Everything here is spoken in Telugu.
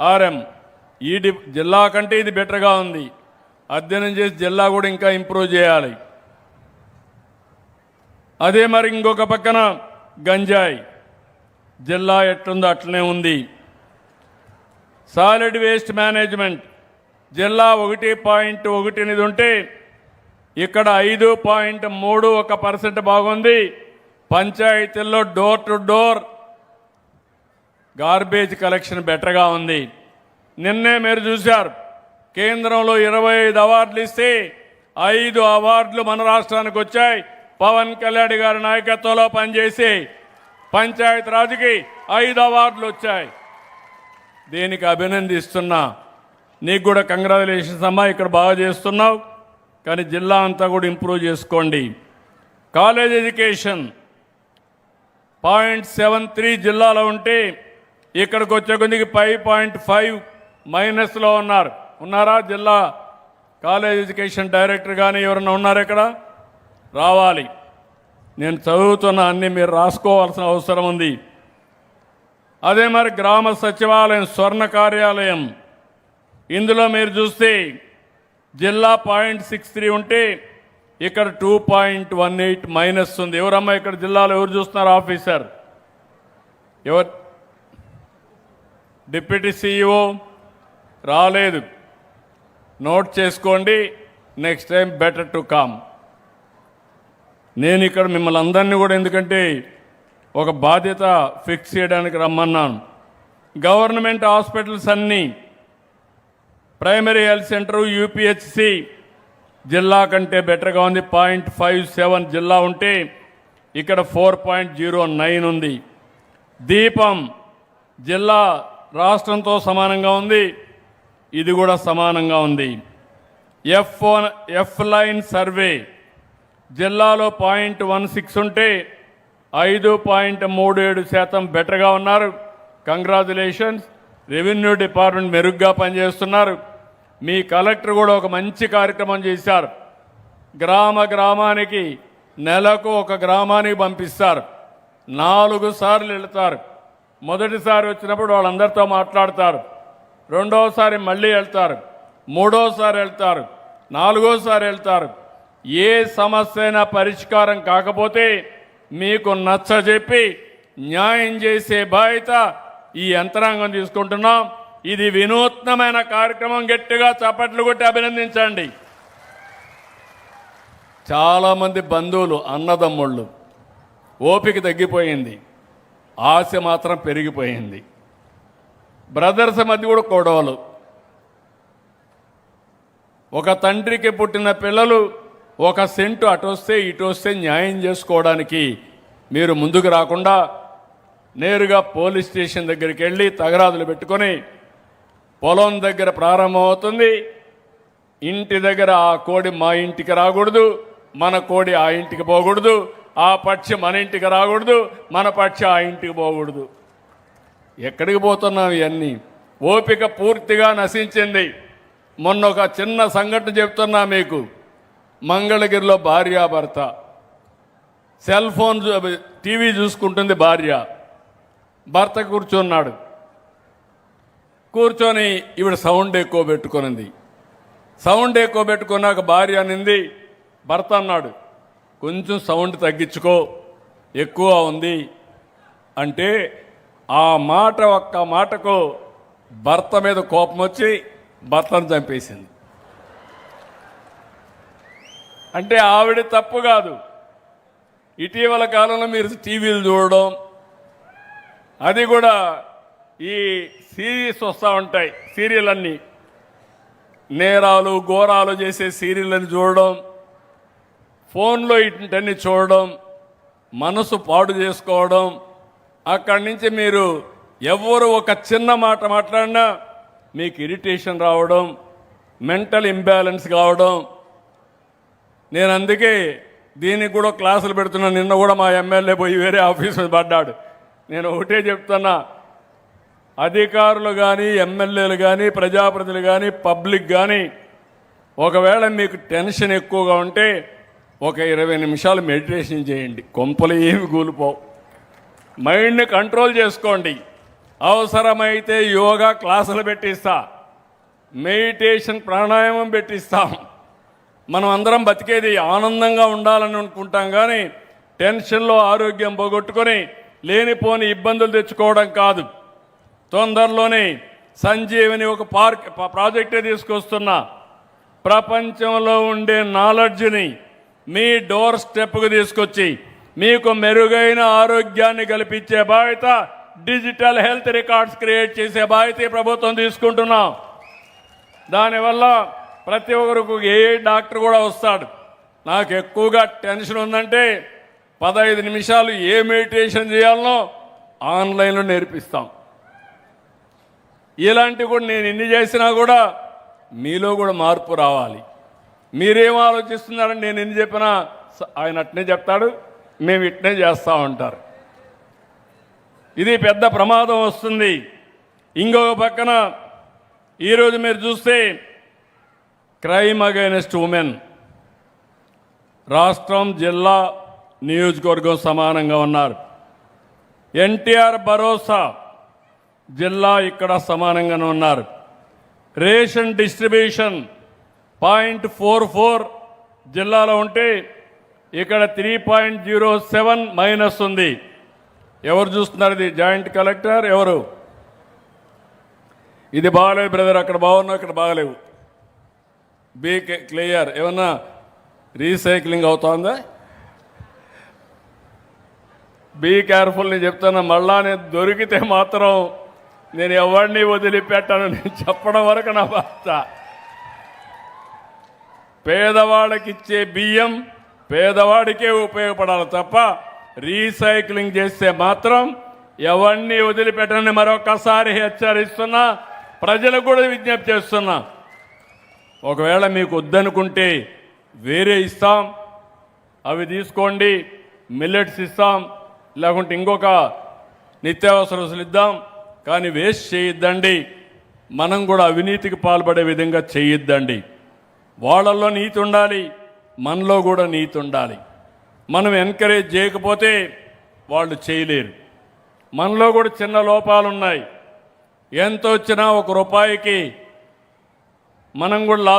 ఆర్ఎం ఈ జిల్లా కంటే ఇది బెటర్గా ఉంది. అధ్యయనం చేసి జిల్లా కూడా ఇంకా ఇంప్రూవ్ చేయాలి. అదే మరి ఇంకొక పక్కన గంజాయి జిల్లా ఎట్లుందో అట్లనే ఉంది. సాలిడ్ వేస్ట్ మేనేజ్మెంట్ జిల్లా 1.18 ఉంటే ఇక్కడ 5.31% బాగుంది. పంచాయతీల్లో door to door garbage collection బెటర్గా ఉంది. నిన్నే మీరు చూశారు, కేంద్రంలో 25 అవార్డులు ఇస్తే 5 అవార్డులు మన రాష్ట్రానికి వచ్చాయి. పవన్ కళ్యాణ్ గారి నాయకత్వంలో పనిచేసి పంచాయతీ రాజుకి 5 అవార్డులు వచ్చాయి. దీనికి అభినందిస్తున్నా. నీకు కూడా కంగ్రాచులేషన్స్ అమ్మా, ఇక్కడ బాగా చేస్తున్నావు. కానీ జిల్లా అంతా కూడా ఇంప్రూవ్ చేసుకోండి. కాలేజ్ ఎడ్యుకేషన్ 0.73 జిల్లాలో ఉంటే ఇక్కడికి వచ్చే కొద్దికి 5.5 మైనస్లో ఉన్నారా? జిల్లా కాలేజ్ ఎడ్యుకేషన్ డైరెక్టర్ కానీ ఎవరన్నా ఉన్నారు ఇక్కడ? రావాలి. నేను చదువుతున్న అన్నీ మీరు రాసుకోవాల్సిన అవసరం ఉంది. అదే మరి గ్రామ సచివాలయం స్వర్ణ కార్యాలయం, ఇందులో మీరు చూస్తే జిల్లా 0.63 ఉంటే ఇక్కడ 2.18 మైనస్ ఉంది. ఎవరమ్మా ఇక్కడ జిల్లాలో ఎవరు చూస్తున్నారు? ఆఫీసర్ ఎవరు? డిప్యూటీ సిఇఓ రాలేదు. నోట్ చేసుకోండి, next time better to come. నేను ఇక్కడ మిమ్మల్ని అందరినీ కూడా ఎందుకంటే ఒక బాధ్యత ఫిక్స్ చేయడానికి రమ్మన్నాను. గవర్నమెంట్ హాస్పిటల్స్ అన్నీ ప్రైమరీ హెల్త్ సెంటర్ యూపీహెచ్సి జిల్లా కంటే బెటర్గా ఉంది. 0.57 జిల్లా ఉంటే ఇక్కడ 4.09 ఉంది. దీపం జిల్లా రాష్ట్రంతో సమానంగా ఉంది, ఇది కూడా సమానంగా ఉంది. ఎఫ్ లైన్ సర్వే జిల్లాలో 0.16 ఉంటే 5.37% బెటర్గా ఉన్నారు. కంగ్రాచులేషన్స్. రెవెన్యూ డిపార్ట్మెంట్ మెరుగ్గా పనిచేస్తున్నారు. మీ కలెక్టర్ కూడా ఒక మంచి కార్యక్రమం చేశారు. గ్రామానికి నెలకు ఒక గ్రామానికి పంపిస్తారు. 4 సార్లు వెళ్తారు. మొదటిసారి వచ్చినప్పుడు వాళ్ళందరితో మాట్లాడతారు, రెండోసారి మళ్ళీ వెళ్తారు, మూడోసారి వెళ్తారు, 4ఓసారి వెళ్తారు. ఏ సమస్య అయినా పరిష్కారం కాకపోతే మీకు నచ్చజెప్పి న్యాయం చేసే బాధ్యత ఈ యంత్రాంగం తీసుకుంటున్నాం. ఇది వినూత్నమైన కార్యక్రమం. గట్టిగా చప్పట్లు కొట్టి అభినందించండి. చాలామంది బంధువులు అన్నదమ్ముళ్ళు ఓపిక తగ్గిపోయింది, ఆశ మాత్రం పెరిగిపోయింది. బ్రదర్స్ మధ్య కూడా గొడవలు. ఒక తండ్రికి పుట్టిన పిల్లలు 1 సెంటు అటు వస్తే ఇటు వస్తే న్యాయం చేసుకోవడానికి మీరు ముందుకు రాకుండా నేరుగా పోలీస్ స్టేషన్ దగ్గరికి వెళ్ళి తగరాదులు పెట్టుకొని పొలం దగ్గర ప్రారంభమవుతుంది. ఇంటి దగ్గర ఆ కోడి మా ఇంటికి రాకూడదు, మన కోడి ఆ ఇంటికి పోకూడదు, ఆ పక్షి మన ఇంటికి రాకూడదు, మన పక్షి ఆ ఇంటికి పోకూడదు. ఎక్కడికి పోతున్నాం? ఇవన్నీ ఓపిక పూర్తిగా నశించింది. మొన్న ఒక చిన్న సంఘటన చెప్తున్నా మీకు. మంగళగిరిలో భార్యాభర్త సెల్ ఫోన్ టీవీ చూసుకుంటుంది భార్య, భర్త కూర్చున్నాడు. కూర్చొని ఈవిడ సౌండ్ ఎక్కువ పెట్టుకునింది. సౌండ్ ఎక్కువ పెట్టుకున్నాక భార్య అనింది, భర్త అన్నాడు, కొంచెం సౌండ్ తగ్గించుకో, ఎక్కువ ఉంది అంటే ఆ మాట ఒక్క మాటకు భర్త మీద కోపం వచ్చి భర్తను చంపేసింది. అంటే ఆవిడ తప్పు కాదు. ఇటీవల కాలంలో మీరు టీవీలు చూడడం, అది కూడా ఈ సిరీస్ వస్తూ ఉంటాయి, సీరియల్ అన్నీ నేరాలు ఘోరాలు చేసే సీరియళ్ళని చూడడం, ఫోన్లో ఇంటన్ని చూడడం, మనసు పాడు చేసుకోవడం. అక్కడి నుంచి మీరు ఎవరు ఒక చిన్న మాట మాట్లాడినా మీకు ఇరిటేషన్ రావడం, మెంటల్ ఇంబ్యాలెన్స్ కావడం. నేను అందుకే దీనికి కూడా క్లాసులు పెడుతున్నా. నిన్న కూడా మా ఎమ్మెల్యే పోయి వేరే ఆఫీస్ మీద పడ్డాడు. నేను ఒకటే చెప్తున్నా, అధికారులు కానీ ఎమ్మెల్యేలు కానీ ప్రజాప్రతినిధులు కానీ పబ్లిక్ కానీ ఒకవేళ మీకు టెన్షన్ ఎక్కువగా ఉంటే ఒక 20 నిమిషాలు మెడిటేషన్ చేయండి, కొంపలు ఏమి కూలిపోవు. మైండ్ని కంట్రోల్ చేసుకోండి. అవసరమైతే యోగా క్లాసులు పెట్టిస్తా, మెడిటేషన్ ప్రాణాయామం పెట్టిస్తాం. మనం అందరం బతికేది ఆనందంగా ఉండాలని అనుకుంటాం, కానీ టెన్షన్లో ఆరోగ్యం పోగొట్టుకొని లేనిపోని ఇబ్బందులు తెచ్చుకోవడం కాదు. తొందరలోనే సంజీవని ఒక ప్రాజెక్టే తీసుకొస్తున్నా. ప్రపంచంలో ఉండే నాలెడ్జ్ని మీ డోర్ స్టెప్కు తీసుకొచ్చి మీకు మెరుగైన ఆరోగ్యాన్ని కల్పించే బాధ్యత, డిజిటల్ హెల్త్ రికార్డ్స్ క్రియేట్ చేసే బాధ్యత ఈ ప్రభుత్వం తీసుకుంటున్నాం. దానివల్ల ప్రతి ఒక్కరికి ఏ డాక్టర్ కూడా వస్తాడు. నాకు ఎక్కువగా టెన్షన్ ఉందంటే 15 నిమిషాలు ఏ మెడిటేషన్ చేయాలనో ఆన్లైన్లో నేర్పిస్తాం. ఇలాంటివి కూడా నేను ఎన్ని చేసినా కూడా మీలో కూడా మార్పు రావాలి. మీరేం ఆలోచిస్తున్నారని నేను ఎన్ని చెప్పినా ఆయన అట్నే చెప్తాడు, మేము ఇట్నే చేస్తూ ఉంటారు. ఇది పెద్ద ప్రమాదం వస్తుంది. ఇంకొక పక్కన ఈరోజు మీరు చూస్తే క్రైమ్ అగైనెస్ట్ ఉమెన్ రాష్ట్రం, జిల్లా, నియోజకవర్గం సమానంగా ఉన్నారు. ఎన్టీఆర్ భరోసా జిల్లా ఇక్కడ సమానంగానే ఉన్నారు. రేషన్ డిస్ట్రిబ్యూషన్ 0.44 జిల్లాలో ఉంటే ఇక్కడ 3.07 మైనస్ ఉంది. ఎవరు చూస్తున్నారు? ఇది జాయింట్ కలెక్టర్ ఎవరు? ఇది బాగలేదు బ్రదర్, అక్కడ బాగున్నావు, ఇక్కడ బాగలేవు. Be clear. ఏమన్నా రీసైక్లింగ్ అవుతుందా? Be careful. నేను చెప్తాను, మళ్ళా నేను దొరికితే మాత్రం నేను ఎవరిని వదిలిపెట్టాను. నేను చెప్పడం వరకు నా బాధ్యత. పేదవాళ్ళకి ఇచ్చే బియ్యం పేదవాడికే ఉపయోగపడాలి తప్ప రీసైక్లింగ్ చేస్తే మాత్రం ఎవరిని వదిలిపెట్టని మరొకసారి హెచ్చరిస్తున్నా. ప్రజలకు కూడా విజ్ఞప్తి చేస్తున్నా. ఒకవేళ మీకు వద్దనుకుంటే వేరే ఇస్తాం, అవి తీసుకోండి. మిల్లెట్స్ ఇస్తాం, లేకుంటే ఇంకొక నిత్యావసర వస్తువులు ఇద్దాం, కానీ వేస్ట్ చేయొద్దండి. మనం కూడా అవినీతికి పాల్పడే విధంగా చేయొద్దండి. వాళ్ళల్లో నీతి ఉండాలి, మనలో కూడా నీతి ఉండాలి. మనం ఎంకరేజ్ చేయకపోతే వాళ్ళు చేయలేరు. మనలో కూడా చిన్న లోపాలు ఉన్నాయి. ఎంత వచ్చినా 1 రూపాయికి మనం కూడా